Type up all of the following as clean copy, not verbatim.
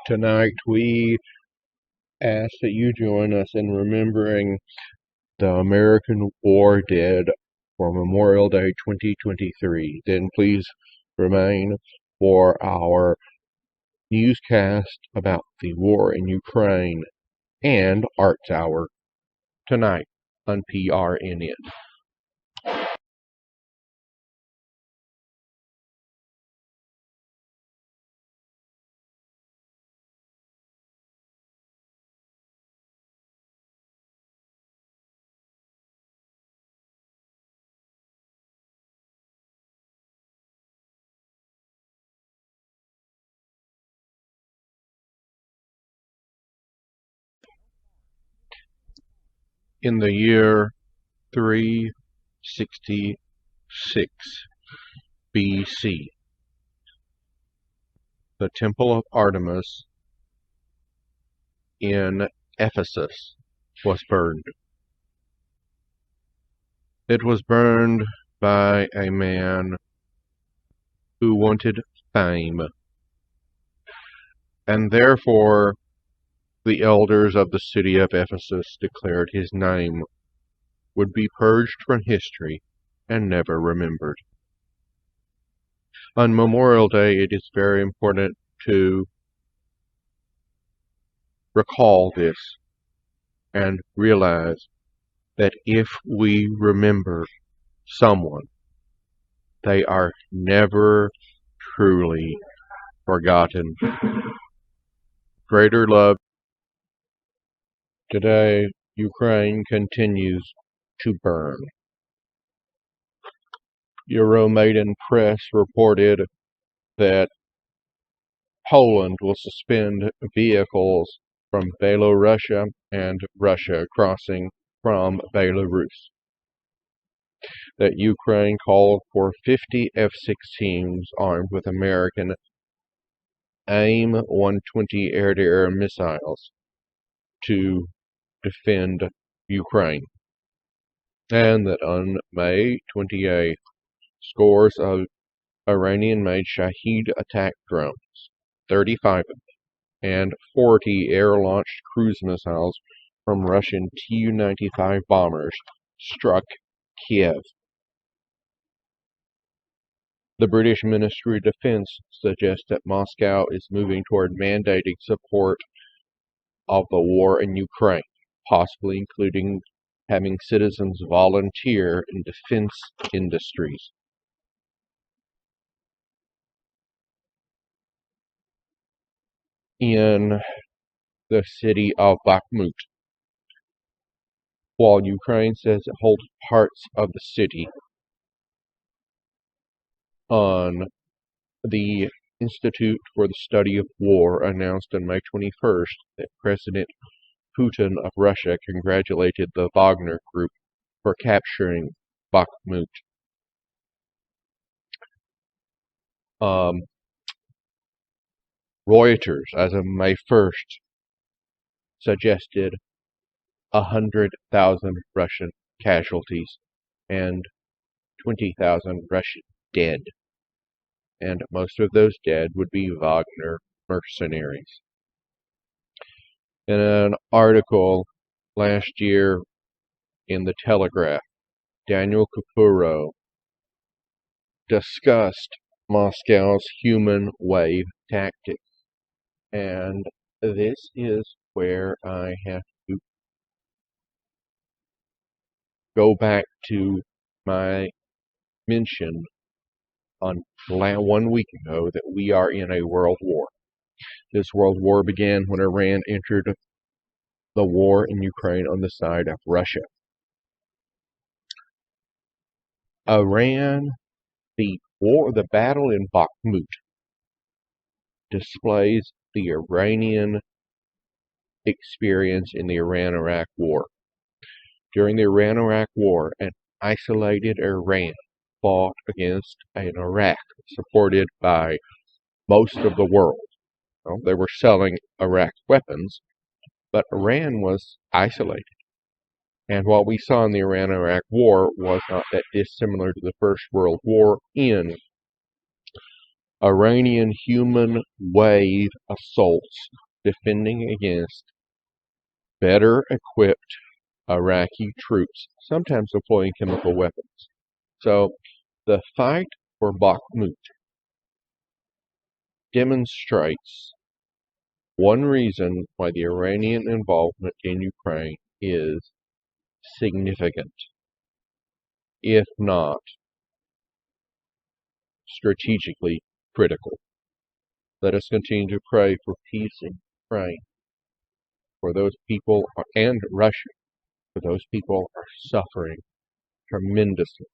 Tonight, we ask that you join us in remembering the American War dead for Memorial Day 2023. Then please remain for our newscast about the war in Ukraine and Arts Hour tonight on PRNN. In the year 366 BC, the Temple of Artemis in Ephesus was burned. It was burned by a man who wanted fame, and therefore the elders of the city of Ephesus declared his name would be purged from history and never remembered. On Memorial Day, it is very important to recall this and realize that if we remember someone, they are never truly forgotten. Greater love. Today, Ukraine continues to burn. Euromaidan Press reported that Poland will suspend vehicles from Belarus and Russia crossing from Belarus. That Ukraine called for 50 F-16s armed with American AIM-120 air-to-air missiles to defend Ukraine. And that on May 28th, scores of Iranian-made Shahed attack drones, 35 of them, and 40 air-launched cruise missiles from Russian Tu-95 bombers struck Kiev. The British Ministry of Defense suggests that Moscow is moving toward mandating support of the war in Ukraine, possibly including having citizens volunteer in defense industries. In the city of Bakhmut, while Ukraine says it holds parts of the city, on the Institute for the Study of War announced on May 21st that President Putin of Russia congratulated the Wagner Group for capturing Bakhmut. Reuters, as of May 1st, suggested 100,000 Russian casualties and 20,000 Russian dead. And most of those dead would be Wagner mercenaries. In an article last year in the Telegraph, Daniel Capurro discussed Moscow's human wave tactic. And this is where I have to go back to my mention on 1 week ago that we are in a world war. This world war began when Iran entered the war in Ukraine on the side of Russia. The battle in Bakhmut displays the Iranian experience in the Iran-Iraq War. During the Iran-Iraq War, an isolated Iran fought against an Iraq supported by most of the world. Well, they were selling Iraq weapons, but Iran was isolated. And what we saw in the Iran-Iraq War was not that dissimilar to the First World War in Iranian human wave assaults defending against better equipped Iraqi troops, sometimes deploying chemical weapons. So the fight for Bakhmut demonstrates one reason why the Iranian involvement in Ukraine is significant, if not strategically critical. Let us continue to pray for peace in Ukraine, for those people, and Russia, for those people are suffering tremendously.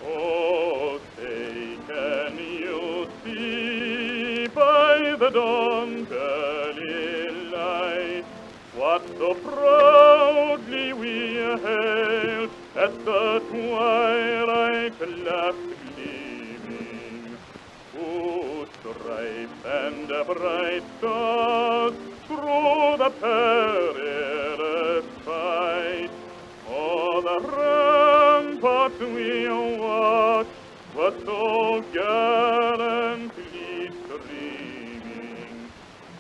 Oh, say, can you see by the dawn's early light what so proudly we hailed at the twilight left gleaming? Whose stripes and bright stars through the perilous fight o'er the ramparts we watched were so gallantly streaming,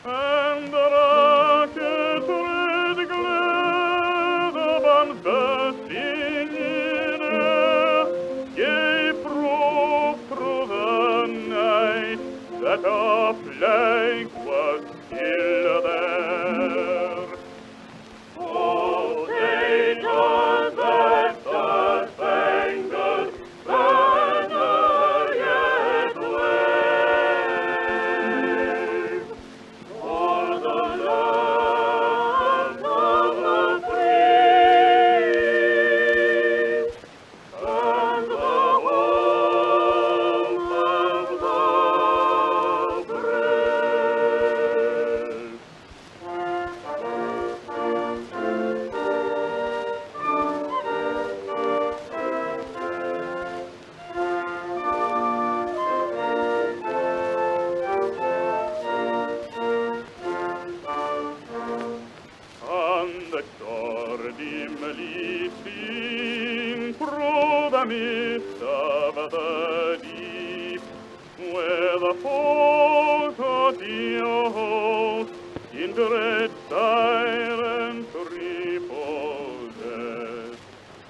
and the rocket's red glare, the bombs bursting in air, gave proof through the night that our flag was still there. Oh, say does that star-spangled banner yet wave o'er the land of the free and the home of the brave? On the shore dimly seen through the mist of the deep, where the foes of the host in dread silence reposes.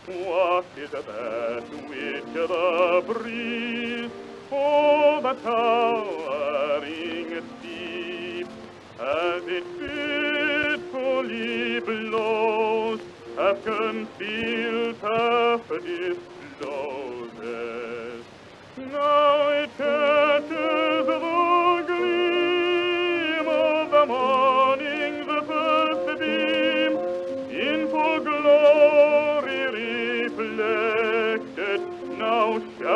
What is that which the breeze o'er the towering steep as it fitfully blows hath concealed hath discloses. Now it catches the gleam of the morning's first beam, in full glory reflected, now shall